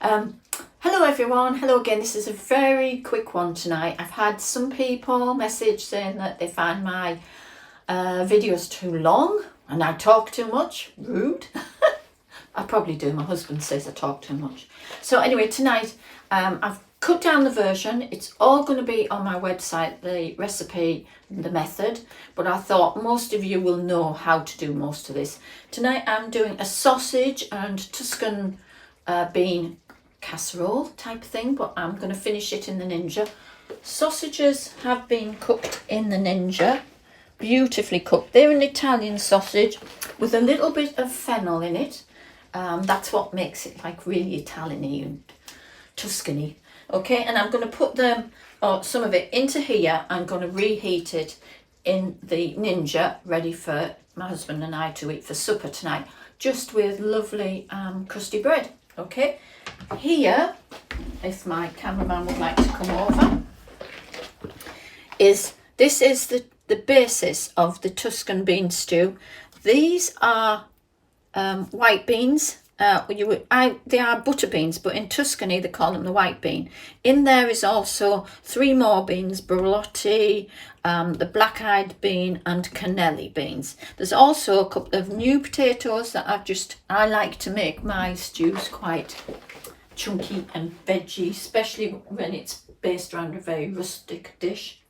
Hello everyone, hello again. This is a very quick one tonight. I've had some people message saying that they find my videos too long and I talk too much. Rude. I probably do. My husband says I talk too much. So anyway, tonight I've cut down the version. It's all going to be on my website, the recipe, the method, but I thought most of you will know how to do most of this. Tonight I'm doing a sausage and Tuscan bean casserole type thing, but I'm going to finish it in the Ninja. Sausages have been cooked in the Ninja, beautifully cooked. They're an Italian sausage with a little bit of fennel in it. That's what makes it like really Italian-y and Tuscan-y. Okay, and I'm going to put them, or some of it, into here. I'm going to reheat it in the Ninja, ready for my husband and I to eat for supper tonight, just with lovely crusty bread. Okay, here, if my cameraman would like to come over, this is the basis of the Tuscan bean stew. These are white beans. They are butter beans, but in Tuscany they call them the white bean. In there is also 3 more beans: borlotti, the black-eyed bean, and cannelli beans. There's also a couple of new potatoes that I like to make my stews quite chunky and veggie, especially when it's based around a very rustic dish.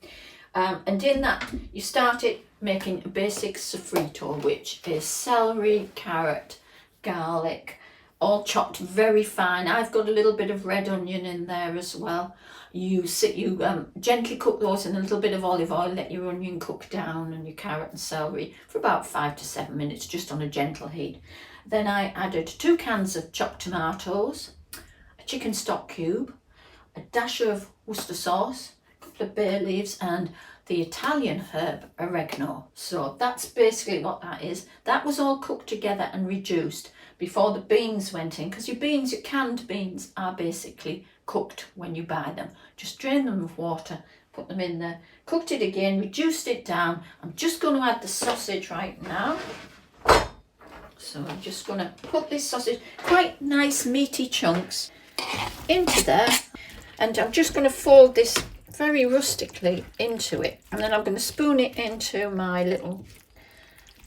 And in that you start it making a basic sofrito, which is celery, carrot, garlic, all chopped very fine. I've got a little bit of red onion in there as well. You gently cook those in a little bit of olive oil, let your onion cook down and your carrot and celery for about 5 to 7 minutes, just on a gentle heat. Then I added 2 cans of chopped tomatoes, a chicken stock cube, a dash of Worcester sauce, a couple of bay leaves, and the Italian herb oregano. So that's basically what that is. That was all cooked together and reduced before the beans went in, because your canned beans are basically cooked when you buy them. Just drain them of water, put them in there, cooked it again, reduced it down. I'm just going to add the sausage right now. So I'm just going to put this sausage, quite nice meaty chunks, into there, and I'm just going to fold this very rustically into it, and then I'm going to spoon it into my little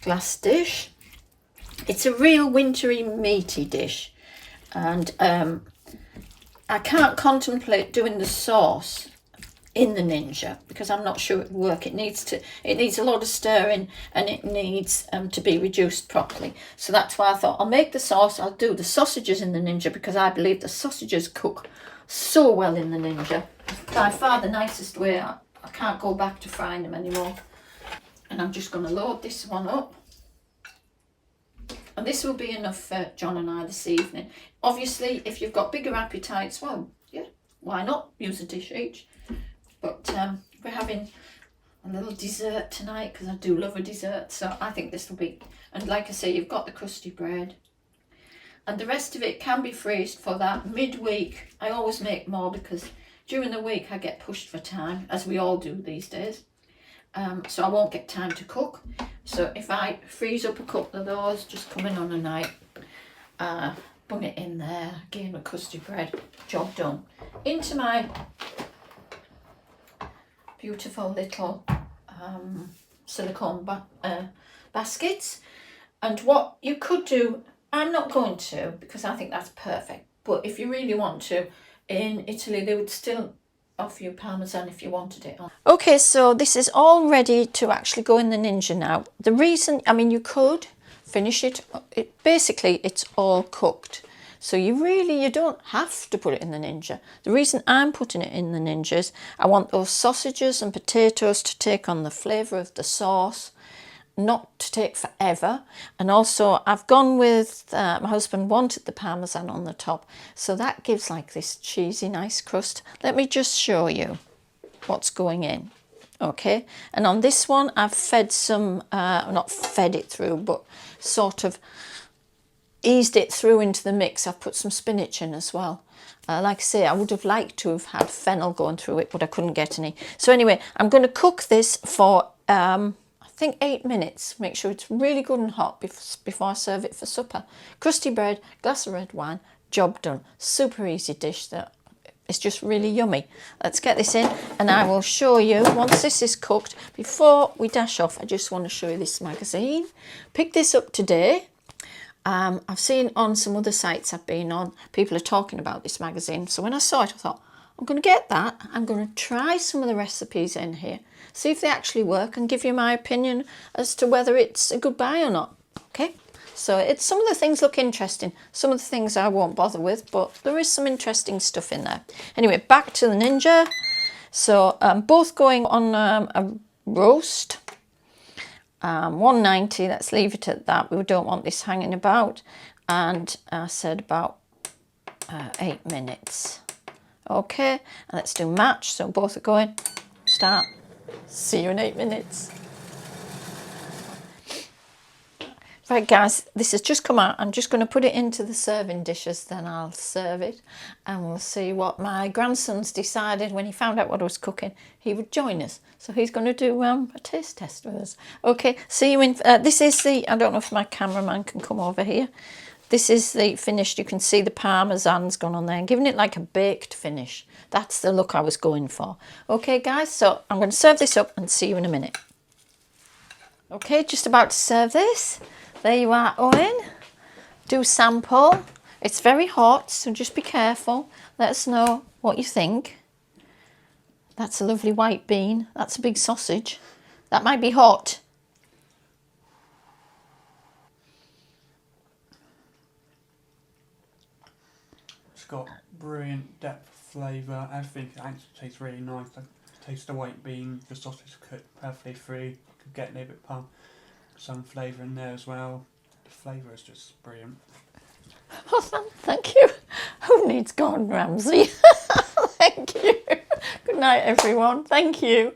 glass dish. It's a real wintry meaty dish, and I can't contemplate doing the sauce in the Ninja because I'm not sure it will work. It needs a lot of stirring, and it needs to be reduced properly. So that's why I thought I'll make the sauce. I'll do the sausages in the Ninja because I believe the sausages cook so well in the Ninja. By far the nicest way. I can't go back to frying them anymore. And I'm just going to load this one up. And this will be enough for John and I this evening. Obviously, if you've got bigger appetites, well, yeah, why not use a dish each? But we're having a little dessert tonight because I do love a dessert. So I think this will be, and like I say, you've got the crusty bread. And the rest of it can be freezed for that midweek. I always make more because during the week I get pushed for time, as we all do these days. So I won't get time to cook. So if I freeze up a couple of those, just come in on a night, bung it in there, again with crusty bread, job done. Into my beautiful little silicone baskets. And what you could do, I'm not going to because I think that's perfect, but if you really want to, in Italy they would still offer you parmesan if you wanted it on. Okay, so this is all ready to actually go in the Ninja now. The reason, I mean, you could finish it, basically it's all cooked, so you don't have to put it in the Ninja. The reason I'm putting it in the Ninja is I want those sausages and potatoes to take on the flavour of the sauce, not to take forever. And also I've gone with, my husband wanted the parmesan on the top, so that gives like this cheesy nice crust. Let me just show you what's going in. Okay, and on this one I've fed some, not fed it through, but sort of eased it through into the mix. I've put some spinach in as well. Like I say, I would have liked to have had fennel going through it, but I couldn't get any. So anyway, I'm going to cook this for I think 8 minutes. Make sure it's really good and hot before I serve it for supper. Crusty bread, glass of red wine, job done. Super easy dish that is just really yummy. Let's get this in and I will show you once this is cooked. Before we dash off, I just want to show you this magazine. Picked this up today. I've seen on some other sites I've been on, people are talking about this magazine. So when I saw it, I thought, I'm going to get that. I'm going to try some of the recipes in here, see if they actually work and give you my opinion as to whether it's a good buy or not. Okay, so some of the things look interesting. Some of the things I won't bother with, but there is some interesting stuff in there. Anyway, back to the Ninja. So both going on a roast. 190, let's leave it at that. We don't want this hanging about. And I said about 8 minutes. Okay, and let's do match. So both are going. Start. See you in 8 minutes. Right guys, this has just come out. I'm just going to put it into the serving dishes, then I'll serve it. And we'll see what my grandson's decided when he found out what I was cooking. He would join us. So he's going to do a taste test with us. Okay, see you in... this is the... I don't know if my cameraman can come over here. This is the finished. You can see the parmesan's gone on there and giving it like a baked finish. That's the look I was going for. Okay guys, so I'm going to serve this up and see you in a minute. Okay, just about to serve this. There you are, Owen. Do sample. It's very hot, so just be careful. Let us know what you think. That's a lovely white bean. That's a big sausage. That might be hot. It's got brilliant depth of flavour. Everything actually tastes really nice. I taste the white bean, the sausage cooked perfectly through. You could get a little bit of some flavour in there as well. The flavour is just brilliant. Oh, thank you. Who needs Gordon Ramsay? Thank you. Good night, everyone. Thank you.